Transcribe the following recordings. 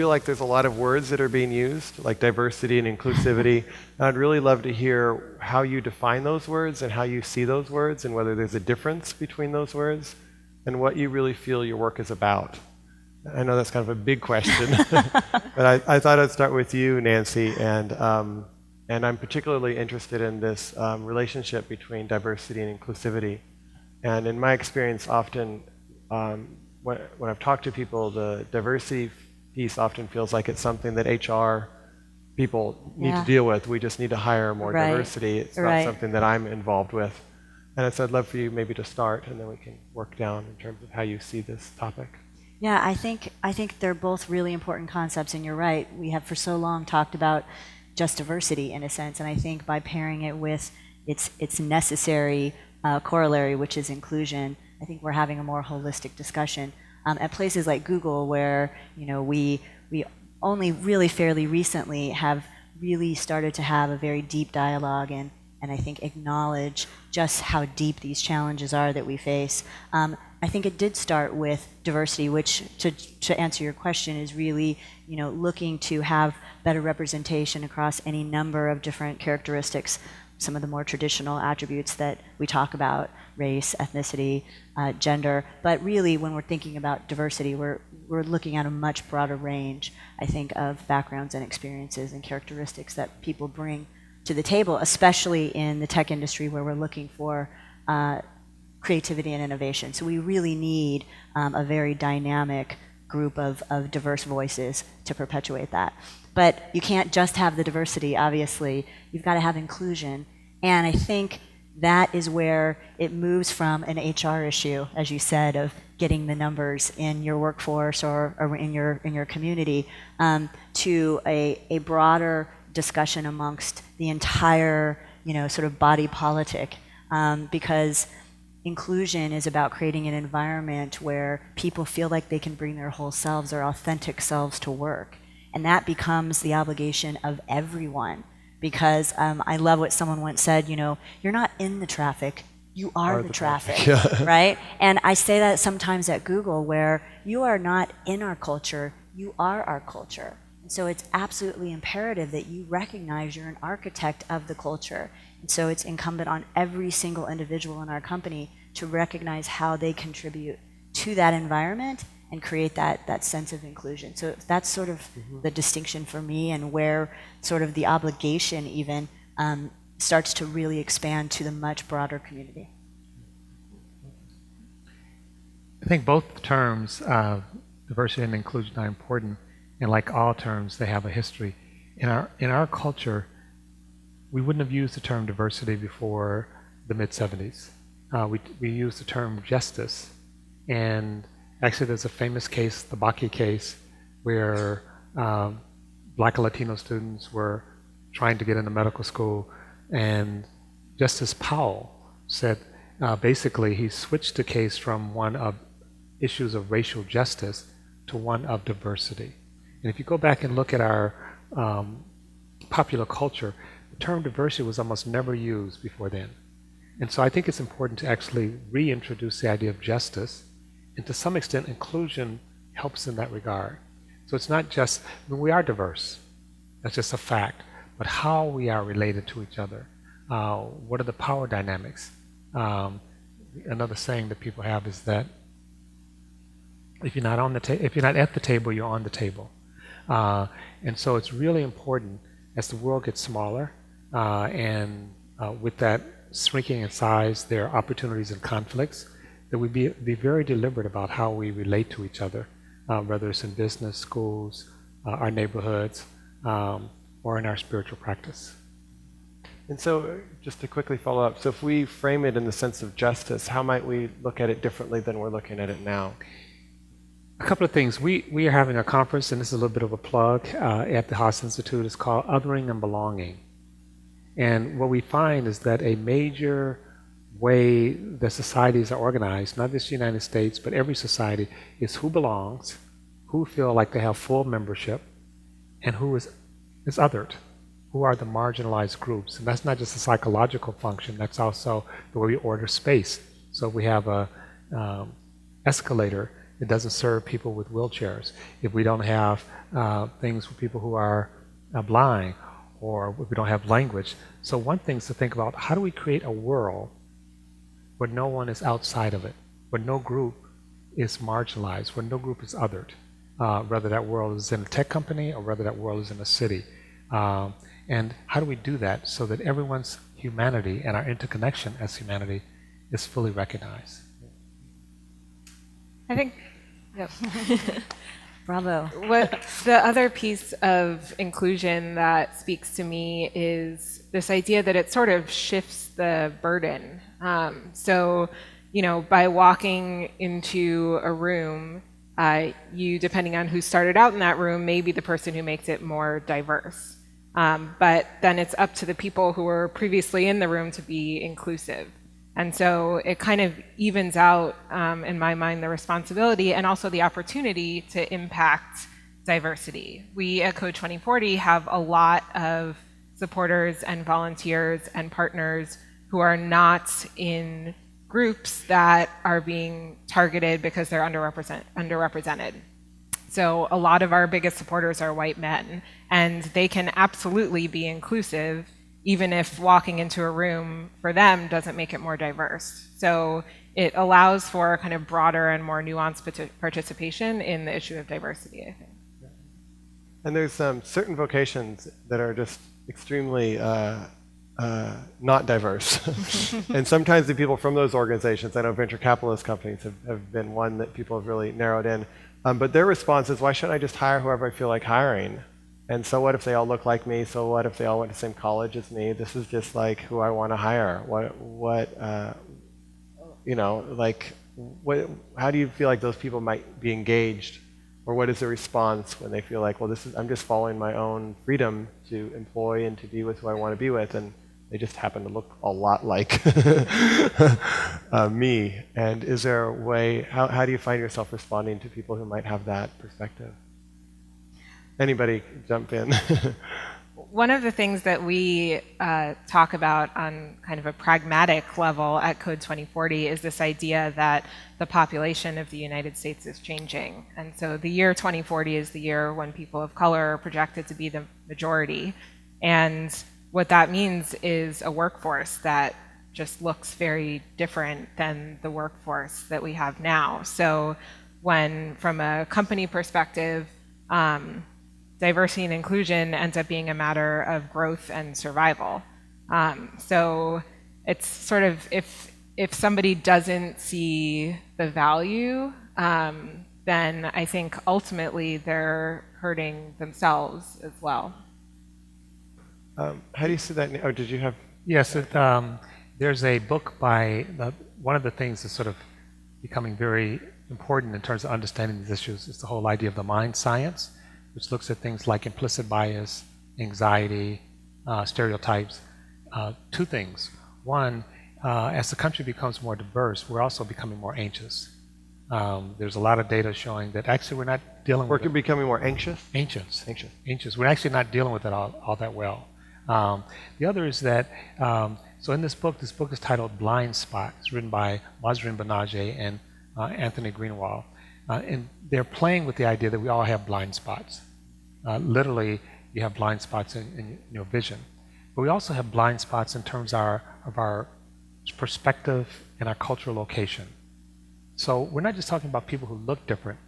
feel like there's a lot of words that are being used, like diversity and inclusivity. And I'd really love to hear how you define those words and how you see those words and whether there's a difference between those words and what you really feel your work is about. I know that's kind of a big question, but I thought I'd start with you, Nancy, and I'm particularly interested in this relationship between diversity and inclusivity. And in my experience, often when I've talked to people, the diversity piece often feels like it's something that HR people need to deal with. We just need to hire more diversity. It's not something that I'm involved with. And so I'd love for you maybe to start, and then we can work down in terms of how you see this topic. Yeah, I think they're both really important concepts, and you're right. We have for so long talked about just diversity in a sense, and I think by pairing it with its necessary corollary, which is inclusion, I think we're having a more holistic discussion. At places like Google, where we only really fairly recently have really started to have a very deep dialogue and I think acknowledge just how deep these challenges are that we face. I think it did start with diversity, which, to answer your question, is really looking to have better representation across any number of different characteristics, some of the more traditional attributes that we talk about, race, ethnicity, gender. But really, when we're thinking about diversity, we're looking at a much broader range, I think, of backgrounds and experiences and characteristics that people bring to the table, especially in the tech industry where we're looking for creativity and innovation. So we really need a very dynamic group of diverse voices to perpetuate that. But you can't just have the diversity, obviously. You've got to have inclusion. And I think that is where it moves from an HR issue, as you said, of getting the numbers in your workforce or in your community, to a broader discussion amongst the entire sort of body politic, because inclusion is about creating an environment where people feel like they can bring their whole selves, their authentic selves, to work. And that becomes the obligation of everyone, because I love what someone once said, you're not in the traffic, you are the traffic, right? And I say that sometimes at Google, where you are not in our culture, you are our culture. And so it's absolutely imperative that you recognize you're an architect of the culture. And so it's incumbent on every single individual in our company to recognize how they contribute to that environment and create that sense of inclusion. So that's sort of the distinction for me, and where sort of the obligation even starts to really expand to the much broader community. I think both terms, diversity and inclusion, are important, and like all terms, they have a history. In our culture, we wouldn't have used the term diversity before the mid-70s. We used the term justice, and actually there's a famous case, the Bakke case, where Black and Latino students were trying to get into medical school, and Justice Powell said, basically he switched the case from one of issues of racial justice to one of diversity. And if you go back and look at our popular culture, the term diversity was almost never used before then. And so I think it's important to actually reintroduce the idea of justice, and to some extent inclusion helps in that regard. So it's not just, we are diverse, that's just a fact, but how we are related to each other. What are the power dynamics? Another saying that people have is that if you're not at the table, you're on the table. And so it's really important, as the world gets smaller, and with that shrinking in size, there are opportunities and conflicts, that we be very deliberate about how we relate to each other, whether it's in business, schools, our neighborhoods, or in our spiritual practice. And so, just to quickly follow up, so if we frame it in the sense of justice, how might we look at it differently than we're looking at it now? A couple of things. We are having a conference, and this is a little bit of a plug, at the Haas Institute. It's called Othering and Belonging. And what we find is that a major way that societies are organized, not just the United States, but every society, is who belongs, who feel like they have full membership, and who is othered, who are the marginalized groups. And that's not just a psychological function, that's also the way we order space. So we have a escalator, it doesn't serve people with wheelchairs, if we don't have things for people who are blind, or if we don't have language. So one thing is to think about, how do we create a world where no one is outside of it, where no group is marginalized, where no group is othered, whether that world is in a tech company or whether that world is in a city. And how do we do that so that everyone's humanity and our interconnection as humanity is fully recognized? I think, yep. Bravo. What the other piece of inclusion that speaks to me is this idea that it sort of shifts the burden. So, you know, by walking into a room, you, depending on who started out in that room, may be the person who makes it more diverse. But then it's up to the people who were previously in the room to be inclusive. And so it kind of evens out, in my mind, the responsibility and also the opportunity to impact diversity. We at Code 2040 have a lot of supporters and volunteers and partners who are not in groups that are being targeted because they're underrepresented. So a lot of our biggest supporters are white men, and they can absolutely be inclusive even if walking into a room for them doesn't make it more diverse. So it allows for kind of broader and more nuanced participation in the issue of diversity, I think. And there's certain vocations that are just extremely not diverse. And sometimes the people from those organizations, I know venture capitalist companies have been one that people have really narrowed in. But their response is, why shouldn't I just hire whoever I feel like hiring? And so what if they all look like me? So what if they all went to the same college as me? This is just like who I want to hire. You know, like, how do you feel like those people might be engaged? Or what is the response when they feel like, well, I'm just following my own freedom to employ and to be with who I want to be with, and they just happen to look a lot like me. And is there a way, how do you find yourself responding to people who might have that perspective? Anybody jump in. One of the things that we talk about on kind of a pragmatic level at Code 2040 is this idea that the population of the United States is changing. And so the year 2040 is the year when people of color are projected to be the majority. And what that means is a workforce that just looks very different than the workforce that we have now. So when, from a company perspective, diversity and inclusion ends up being a matter of growth and survival. So it's sort of, if somebody doesn't see the value, then I think ultimately they're hurting themselves as well. How do you see that? Oh, did you have? Yes, there's a book by, one of the things that's sort of becoming very important in terms of understanding these issues is the whole idea of the mind science, which looks at things like implicit bias, anxiety, stereotypes. Two things. One, as the country becomes more diverse, we're also becoming more anxious. There's a lot of data showing that actually we're not dealing with it. We're becoming more anxious? Anxious. We're actually not dealing with it all that well. The other is that, so in this book is titled Blind Spot. It's written by Mazrin Banaje and Anthony Greenwald. And they're playing with the idea that we all have blind spots. Literally, you have blind spots in your vision. But we also have blind spots in terms of our perspective and our cultural location. So we're not just talking about people who look different.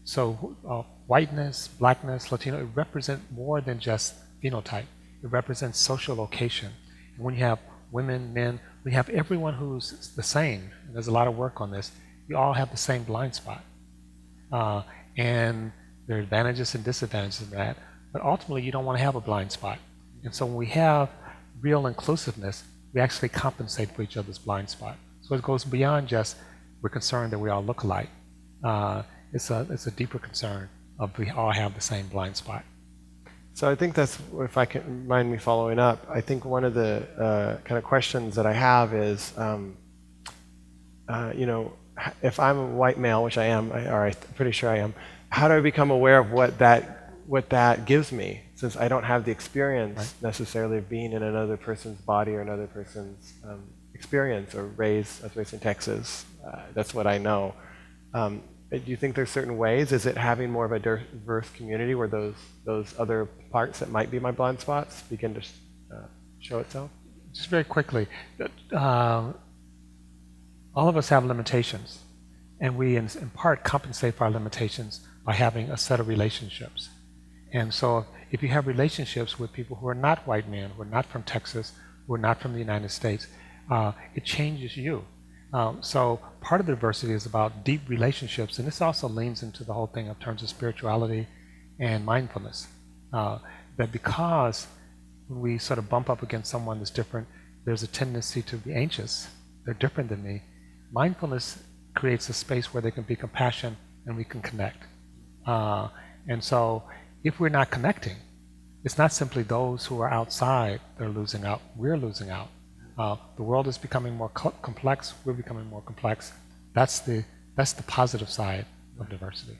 So whiteness, blackness, Latino, it represents more than just phenotype. It represents social location. And when you have women, men, we have everyone who's the same. And there's a lot of work on this. We all have the same blind spot. And there are advantages and disadvantages of that. But ultimately, you don't want to have a blind spot. And so when we have real inclusiveness, we actually compensate for each other's blind spot. So it goes beyond just we're concerned that we all look alike. It's a deeper concern of we all have the same blind spot. So I think that's, if I can mind me following up, I think one of the kind of questions that I have is, you know, if I'm a white male, which I am, or I'm pretty sure I am, how do I become aware of what that gives me, since I don't have the experience necessarily of being in another person's body or another person's experience, or I was raised in Texas. That's what I know. Do you think there's certain ways? Is it having more of a diverse community where those other parts that might be my blind spots begin to show itself? Just very quickly, all of us have limitations, and we in part compensate for our limitations by having a set of relationships. And so if you have relationships with people who are not white men, who are not from Texas, who are not from the United States, it changes you. So part of the diversity is about deep relationships, and this also leans into the whole thing in terms of spirituality and mindfulness. That because when we sort of bump up against someone that's different, there's a tendency to be anxious. They're different than me. Mindfulness creates a space where there can be compassion and we can connect. And so if we're not connecting, it's not simply those who are outside that are losing out. We're losing out. The world is becoming more complex. We're becoming more complex. That's the positive side of diversity.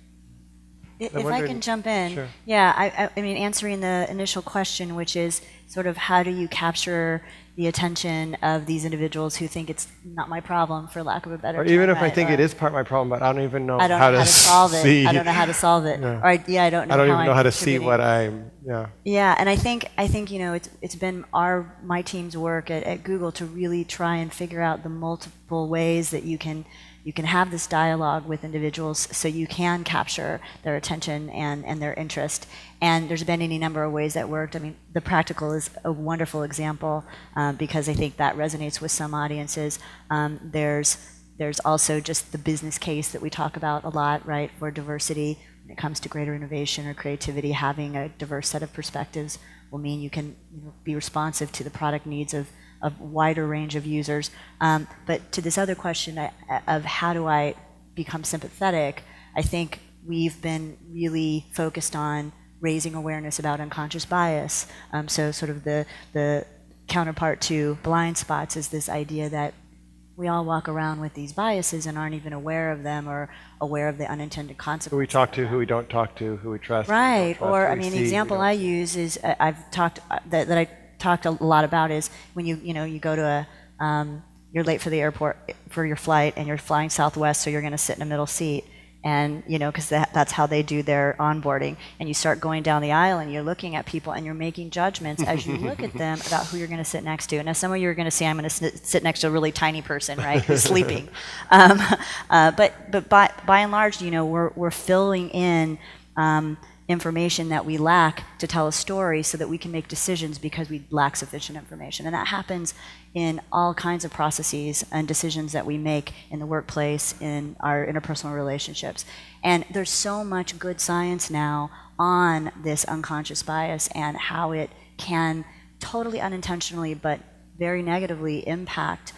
If I can jump in, sure. Yeah, I mean, answering the initial question, which is sort of how do you capture the attention of these individuals who think it's not my problem, for lack of a better Or term, even if I right? think Or it is part of my problem, but I don't even know I don't how know to how to solve see. it. I don't know how to solve it. Yeah. Or I don't know I don't how even know I'm how to see contributing. what I'm. Yeah. Yeah, and I think you know it's been my team's work at Google to really try and figure out the multiple ways that you can have this dialogue with individuals so you can capture their attention and their interest. And there's been any number of ways that worked. I mean, the practical is a wonderful example because I think that resonates with some audiences. There's also just the business case that we talk about a lot, right, for diversity. When it comes to greater innovation or creativity, having a diverse set of perspectives will mean you can be responsive to the product needs of a wider range of users. But to this other question of how do I become sympathetic, I think we've been really focused on raising awareness about unconscious bias. So sort of the counterpart to blind spots is this idea that we all walk around with these biases and aren't even aware of them or aware of the unintended consequences. Who we talk to, who we don't talk to, who we trust. Right. Who we don't trust, Or who I we mean, see, the example I use is I've talked that I talked a lot about is when you go to you're late for the airport for your flight and you're flying Southwest, so you're going to sit in a middle seat. And because that's how they do their onboarding, and you start going down the aisle and you're looking at people and you're making judgments as you look at them about who you're going to sit next to. Now, some of you are going to say, "I'm going to sit next to a really tiny person, right, who's sleeping." But by and large, we're filling in information that we lack to tell a story so that we can make decisions because we lack sufficient information. And that happens in all kinds of processes and decisions that we make in the workplace, in our interpersonal relationships. And there's so much good science now on this unconscious bias and how it can totally unintentionally but very negatively impact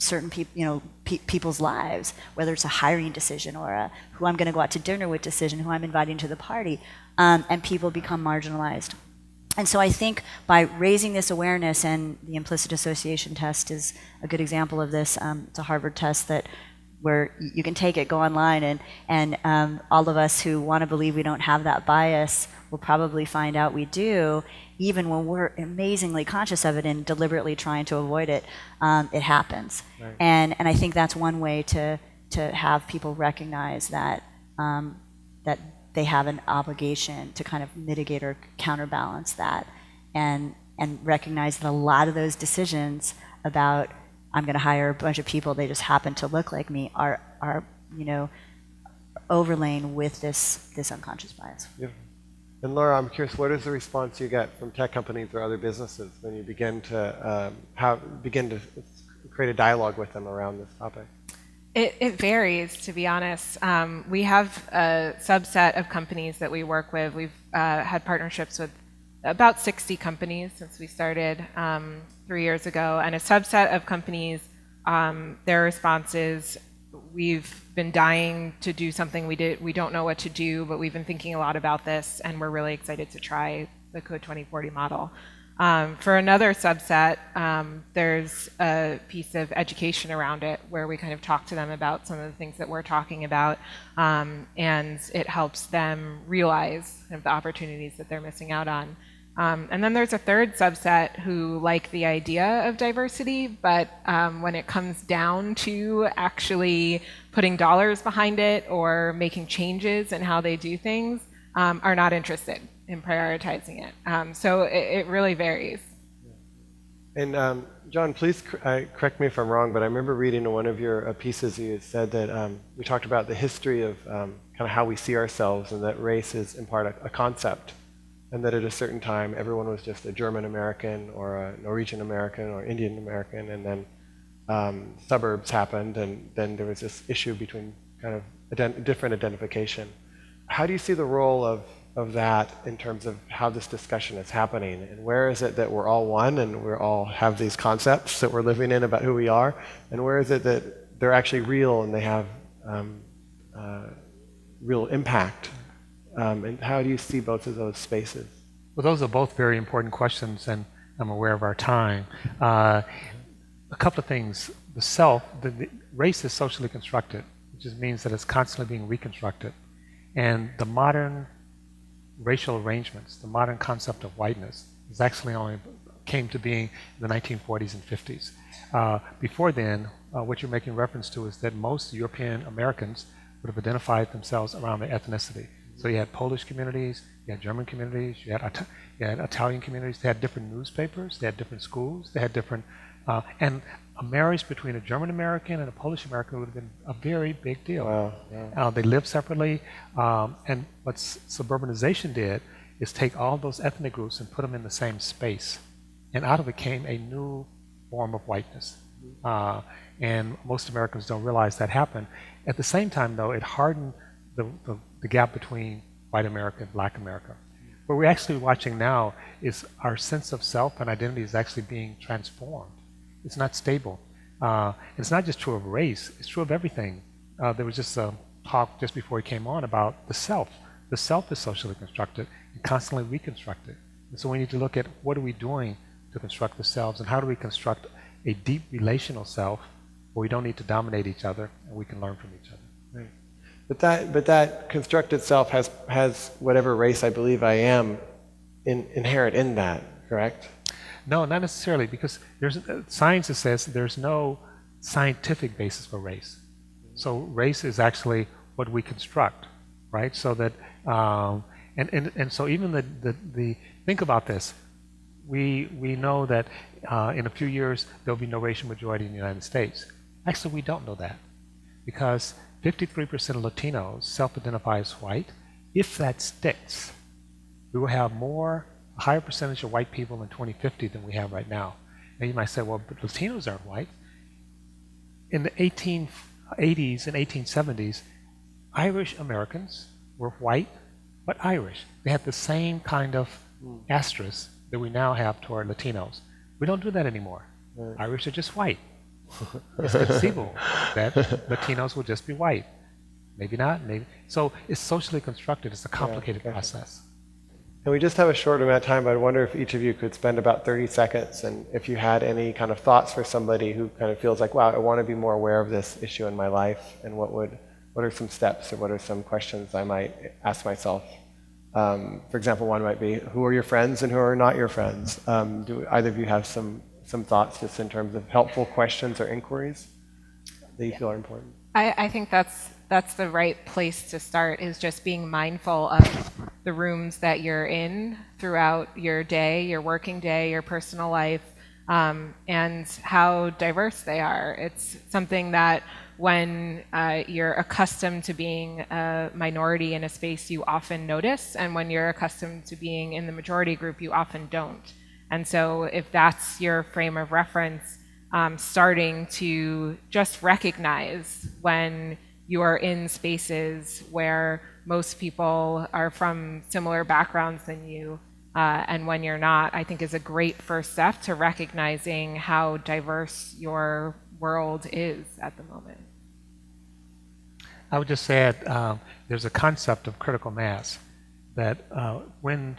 certain people, people's lives, whether it's a hiring decision or a who I'm going to go out to dinner with decision, who I'm inviting to the party, and people become marginalized. And so I think by raising this awareness, and the implicit association test is a good example of this. It's a Harvard test where you can take it, go online, and all of us who want to believe we don't have that bias will probably find out we do, even when we're amazingly conscious of it and deliberately trying to avoid it. It happens. Right. And I think that's one way to have people recognize that that they have an obligation to kind of mitigate or counterbalance that, and recognize that a lot of those decisions about I'm going to hire a bunch of people, they just happen to look like me, are overlain with this unconscious bias. Yeah. And Laura, I'm curious, what is the response you get from tech companies or other businesses when you begin to create a dialogue with them around this topic? It varies, to be honest. We have a subset of companies that we work with. We've had partnerships with about 60 companies since we started 3 years ago, and a subset of companies, their response is, we've been dying to do something we don't know what to do, but we've been thinking a lot about this, and we're really excited to try the Code 2040 model. For another subset, there's a piece of education around it where we kind of talk to them about some of the things that we're talking about, and it helps them realize kind of the opportunities that they're missing out on. And then there's a third subset who like the idea of diversity, but when it comes down to actually putting dollars behind it or making changes in how they do things, are not interested in prioritizing it. So it really varies. And John, please correct me if I'm wrong, but I remember reading in one of your pieces you said that you talked about the history of kind of how we see ourselves, and that race is in part a concept, and that at a certain time everyone was just a German American or a Norwegian American or Indian American, and then suburbs happened, and then there was this issue between kind of different identification. How do you see the role of that in terms of how this discussion is happening, and where is it that we're all one and we all have these concepts that we're living in about who we are, and where is it that they're actually real and they have real impact, and how do you see both of those spaces? Well, those are both very important questions, and I'm aware of our time. A couple of things. The self, the race is socially constructed, which just means that it's constantly being reconstructed, and the modern racial arrangements, the modern concept of whiteness, is actually only came to being in the 1940s and 50s. Before then, what you're making reference to is that most European Americans would have identified themselves around their ethnicity. So you had Polish communities, you had German communities, you had Italian communities. They had different newspapers, they had different schools, they had different, and a marriage between a German American and a Polish American would have been a very big deal. Wow, yeah. They lived separately, and what suburbanization did is take all those ethnic groups and put them in the same space, and out of it came a new form of whiteness. And most Americans don't realize that happened. At the same time, though, it hardened the gap between white America and black America. What we're actually watching now is our sense of self and identity is actually being transformed. It's not stable. It's not just true of race, it's true of everything. There was just a talk just before we came on about the self. The self is socially constructed and constantly reconstructed. And so we need to look at what are we doing to construct the selves, and how do we construct a deep relational self where we don't need to dominate each other and we can learn from each other. Right. But that constructed self has whatever race I believe I am inherent in that, correct? No, not necessarily, because there's science that says there's no scientific basis for race. So race is actually what we construct, right? So that and so even the think about this. We know that in a few years there'll be no racial majority in the United States. Actually, we don't know that, because 53% of Latinos self-identify as white. If that sticks, we will have a higher percentage of white people in 2050 than we have right now. Now you might say, well, but Latinos aren't white. In the 1880s and 1870s, Irish Americans were white, but Irish. They had the same kind of asterisk that we now have toward Latinos. We don't do that anymore. Right. Irish are just white. It's conceivable that Latinos will just be white. Maybe not, maybe. So it's socially constructed. It's a complicated process. And we just have a short amount of time, but I wonder if each of you could spend about 30 seconds, and if you had any kind of thoughts for somebody who kind of feels like, wow, I want to be more aware of this issue in my life, and what are some steps, or what are some questions I might ask myself? For example, one might be, who are your friends and who are not your friends? Do either of you have some thoughts just in terms of helpful questions or inquiries that you feel are important? I think that's the right place to start, is just being mindful of the rooms that you're in throughout your day, your working day, your personal life, and how diverse they are. It's something that when you're accustomed to being a minority in a space, you often notice, and when you're accustomed to being in the majority group, you often don't. And so if that's your frame of reference, starting to just recognize when you are in spaces where most people are from similar backgrounds than you, and when you're not, I think is a great first step to recognizing how diverse your world is at the moment. I would just add, there's a concept of critical mass, that when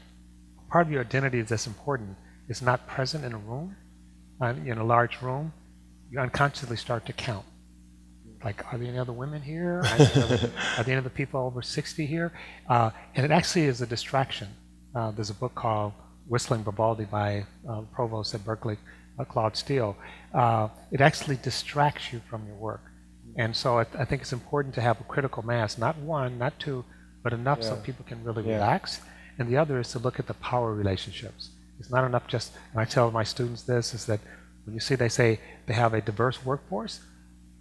part of your identity that's important is not present in a room, in a large room, you unconsciously start to count. Like, are there any other women here? Are there any other people over 60 here? And it actually is a distraction. There's a book called Whistling Vivaldi by Provost at Berkeley, Claude Steele, it actually distracts you from your work. And so I think it's important to have a critical mass, not one, not two, but enough so people can really relax. And the other is to look at the power relationships. It's not enough just, and I tell my students this, is that when you see they say they have a diverse workforce,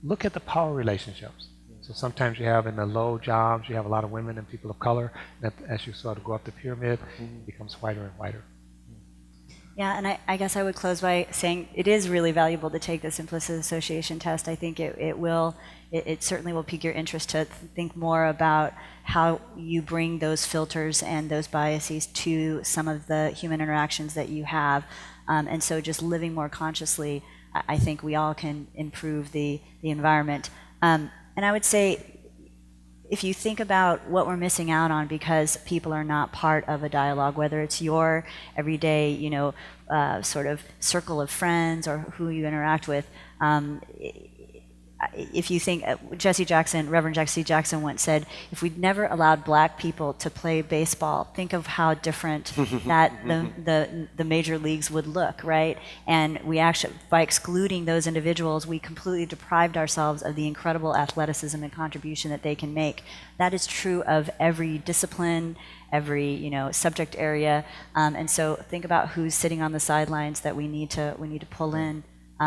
look at the power relationships. So sometimes you have in the low jobs, you have a lot of women and people of color, that as you sort of go up the pyramid, it becomes whiter and whiter. Yeah, and I guess I would close by saying it is really valuable to take this implicit association test. I think it certainly will pique your interest to think more about how you bring those filters and those biases to some of the human interactions that you have. And so just living more consciously, I think we all can improve the environment. And I would say, if you think about what we're missing out on because people are not part of a dialogue, whether it's your everyday, sort of circle of friends or who you interact with, if you think, Reverend Jesse Jackson once said, if we'd never allowed black people to play baseball, think of how different that the major leagues would look, right? And we actually, by excluding those individuals, we completely deprived ourselves of the incredible athleticism and contribution that they can make. That is true of every discipline, every subject area, and so think about who's sitting on the sidelines that we need to pull in.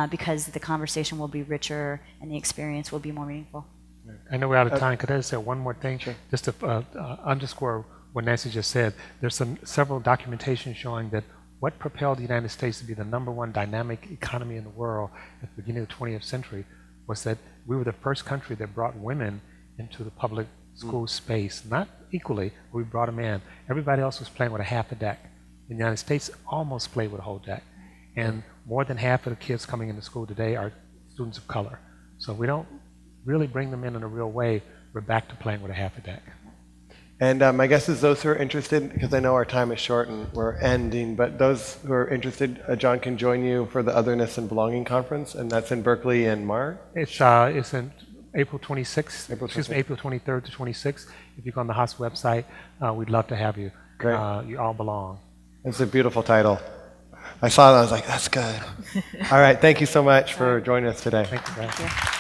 Because the conversation will be richer and the experience will be more meaningful. I know we're out of time. Could I just say one more thing? Sure. Just to underscore what Nancy just said, there's several documentation showing that what propelled the United States to be the #1 dynamic economy in the world at the beginning of the 20th century was that we were the first country that brought women into the public school space. Not equally, but we brought them in. Everybody else was playing with a half a deck. The United States almost played with a whole deck. And more than half of the kids coming into school today are students of color. So if we don't really bring them in a real way, we're back to playing with a half a deck. And my guess is those who are interested, because I know our time is short and we're ending, but those who are interested, John can join you for the Otherness and Belonging Conference, and that's in Berkeley in March? It's in April 26th, April April 23rd to 26th. If you go on the Haas website, we'd love to have you. Great. You all belong. It's a beautiful title. I saw it, I was like, that's good. All right, thank you so much for joining us today. Thank you, guys. Thank you.